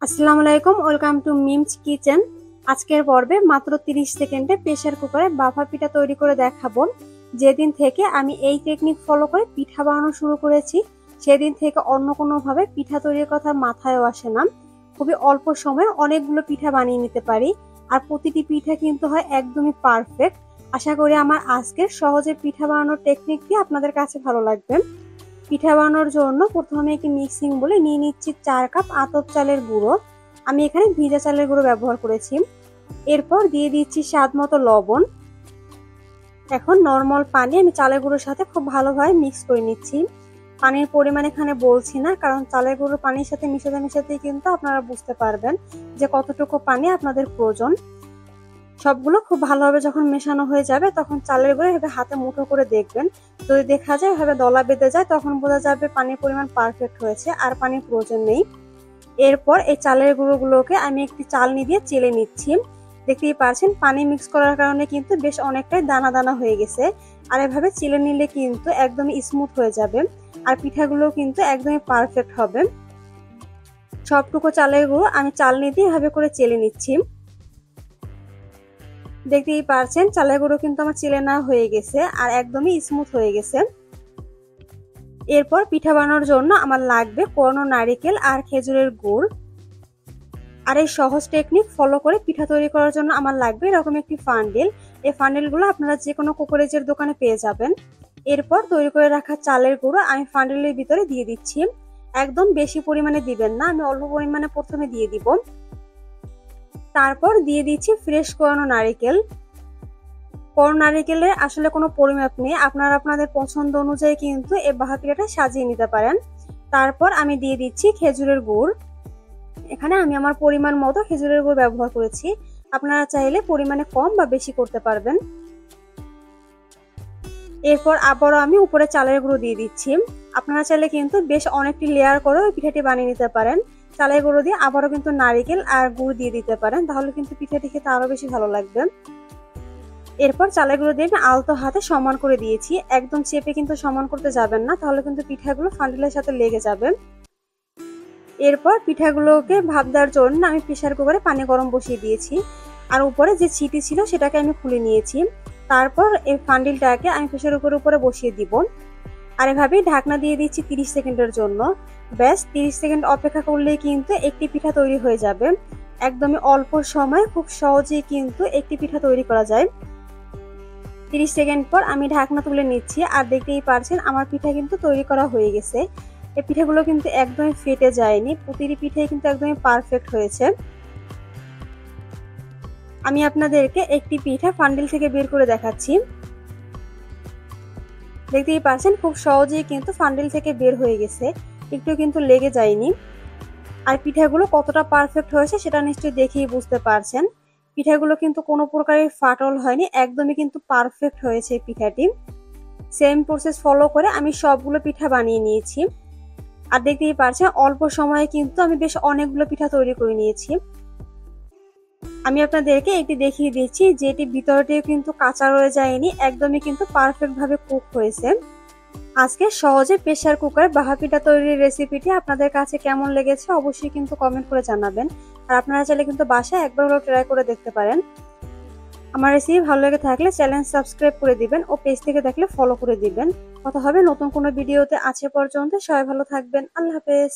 আসসালামু আলাইকুম, welcome to memes kitchen. আজকের পর্বে মাত্র 30 সেকেন্ডে প্রেসার কুকারে বাফা পিঠা তৈরি করে দেখাবো। যেদিন থেকে আমি এই টেকনিক ফলো করে পিঠা বানানো শুরু করেছি সেদিন থেকে অন্য কোনোভাবে পিঠা তৈরির কথা মাথায়ও আসে না। খুবই অল্প সময়ে অনেকগুলো পিঠা বানিয়ে নিতে পারি, আর প্রতিটি পিঠা কিন্তু হয় একদমই পারফেক্ট। আশা করি আমার আজকের সহজে পিঠা বানানোর টেকনিকটি আপনাদের কাছে ভালো লাগবে। পিঠা বানানোর জন্য প্রথমে একটি মিক্সিং বলে নিয়ে নিচ্ছি 4 কাপ আতপ চালের গুঁড়ো। আমি এখানে ভিজা চালের গুঁড়ো ব্যবহার করেছি। এরপর দিয়ে দিচ্ছি স্বাদ মতো লবণ। এখন নরমাল পানি আমি চালের গুঁড়োর সাথে খুব ভালোভাবে মিক্স করে নিচ্ছি। পানির পরিমাণ এখানে বলছি না, কারণ চালের গুঁড়ো পানির সাথে মিশাতেই কিন্তু আপনারা বুঝতে পারবেন যে কতটুকু পানি আপনাদের প্রয়োজন। সবগুলো খুব ভালোভাবে যখন মেশানো হয়ে যাবে তখন চালের গুঁড়ো এভাবে হাতে মুঠো করে দেখবেন। যদি দেখা যায় এভাবে দলা বেঁধে যায় তখন বোঝা যাবে পানির পরিমাণ পারফেক্ট হয়েছে, আর পানির প্রয়োজন নেই। এরপর এই চালের গুঁড়োগুলোকে আমি একটি চালনি দিয়ে চেলে নিচ্ছি। দেখতেই পাচ্ছেন পানি মিক্স করার কারণে কিন্তু বেশ অনেকটাই দানা দানা হয়ে গেছে, আর এভাবে চেলে নিলে কিন্তু একদমই স্মুথ হয়ে যাবে, আর পিঠাগুলো কিন্তু একদমই পারফেক্ট হবে। সবটুকু চালের গুঁড়ো আমি চালনি দিয়ে এভাবে করে চেলে নিচ্ছি। দেখতেই পারছেন চালের গুঁড়ো কিন্তু আমার চেলে নেওয়া হয়ে গেছে আর একদমই স্মুথ হয়ে গেছে। এরপর পিঠা বানানোর জন্য আমার লাগবে কোরানো নারকেল আর খেজুরের গুড়। আর এই সহজ টেকনিক ফলো করে পিঠা তৈরি করার জন্য আমার লাগবে এরকম একটি ফান্ডেল। এই ফান্ডেলগুলো আপনারা যে কোনো কোকোরেজের দোকানে পেয়ে যাবেন। এরপর তৈরি করে রাখা চালের গুঁড়ো আমি ফান্ডেলের ভিতরে দিয়ে দিচ্ছি। একদম বেশি পরিমাণে দিবেন না, আমি অল্প পরিমাণে প্রথমে দিয়ে দিব। তারপর দিয়ে দিচ্ছি ফ্রেশ কোরানো নারকেল। কোরানো নারকেলের আসলে কোনো পরিমাপ নেই, আপনারা আপনাদের পছন্দ অনুযায়ী কিন্তু এই বাফা পিঠাটা সাজিয়ে নিতে পারেন। তারপর আমি দিয়ে দিচ্ছি খেজুরের গুড়। এখানে আমি আমার পরিমাণ মতো খেজুরের গুড় ব্যবহার করেছি, আপনারা চাইলে পরিমাণে কম বা বেশি করতে পারবেন। এরপর আবারও আমি উপরে চালের গুঁড়ো দিয়ে দিচ্ছি। আপনারা চাইলে কিন্তু বেশ অনেকটি লেয়ার করেও পিঠাটি বানিয়ে নিতে পারেন। চালের গুঁড়ো দিয়ে আবারও কিন্তু নারকেল আর গুড় দিয়ে দিতে পারেন, তাহলে কিন্তু পিঠাটি খেতে আরো বেশি ভালো লাগবে। এরপর চালের গুঁড়ো দিয়ে আলতো হাতে সমান করে দিয়েছি। একদম চেপে কিন্তু সমান করতে যাবেন না, তাহলে কিন্তু পিঠাগুলো ফান্ডেলের সাথে লেগে যাবে। এরপর পিঠাগুলোকে ভাপ দেওয়ার জন্য আমি প্রেসার কুকারে পানি গরম বসিয়ে দিয়েছি, আর উপরে যে ছিটি ছিল সেটাকে আমি খুলে নিয়েছি। তারপর এই ফান্ডেলটাকে আমি প্রেসার কুকারের উপরে বসিয়ে দিব, আর এভাবেই ঢাকনা দিয়ে দিচ্ছি 30 সেকেন্ডের জন্য। ব্যাস 30 সেকেন্ড অপেক্ষা করলেই কিন্তু একটি পিঠা তৈরি হয়ে যাবে। একদমই অল্প সময় খুব সহজেই কিন্তু একটি পিঠা তৈরি করা যায়। 30 সেকেন্ড পর আমি ঢাকনা তুলে নিচ্ছি, আর দেখতেই পারছেন আমার পিঠা কিন্তু তৈরি করা হয়ে গেছে। এই পিঠাগুলো কিন্তু একদমই ফেটে যায়নি, প্রতিটি পিঠাই কিন্তু একদমই পারফেক্ট হয়েছে। আমি আপনাদেরকে একটি পিঠা ফান্ডেল থেকে বের করে দেখাচ্ছি। দেখতেই পাচ্ছেন খুব সহজেই কিন্তু ফান্ডেল থেকে বের হয়ে গেছে, একটু কিন্তু লেগে যায়নি। আর পিঠাগুলো কতটা পারফেক্ট হয়েছে সেটা নিশ্চয়ই দেখেই বুঝতে পারছেন। পিঠাগুলো কিন্তু কোনো প্রকারের ফাটল হয়নি, একদমই কিন্তু পারফেক্ট হয়েছে পিঠাটি। সেম প্রসেস ফলো করে আমি সবগুলো পিঠা বানিয়ে নিয়েছি, আর দেখতেই পারছেন অল্প সময়ে কিন্তু আমি বেশ অনেকগুলো পিঠা তৈরি করে নিয়েছি। আমি আপনাদেরকে এটি দেখিয়ে দিচ্ছি যে এটি ভিতরটিও কিন্তু কাঁচা রয়ে যায়নি, একদমই কিন্তু পারফেক্ট ভাবে কুক হয়েছে। আজকে সহজে প্রেসার কুকারে বাফা পিঠা তৈরির রেসিপিটি আপনাদের কাছে কেমন লেগেছে অবশ্যই কিন্তু কমেন্ট করে জানাবেন, আর আপনারা চাইলে কিন্তু বাসায় একবার হলেও ট্রাই করে দেখতে পারেন। আমার রেসিপি ভালো লেগে থাকলে চ্যানেল সাবস্ক্রাইব করে দিবেন ও পেজ থেকে দেখলে ফলো করে দিবেন। কথা হবে নতুন কোনো ভিডিওতে। আজ পর্যন্ত সবাই ভালো থাকবেন। আল্লাহ হাফেজ।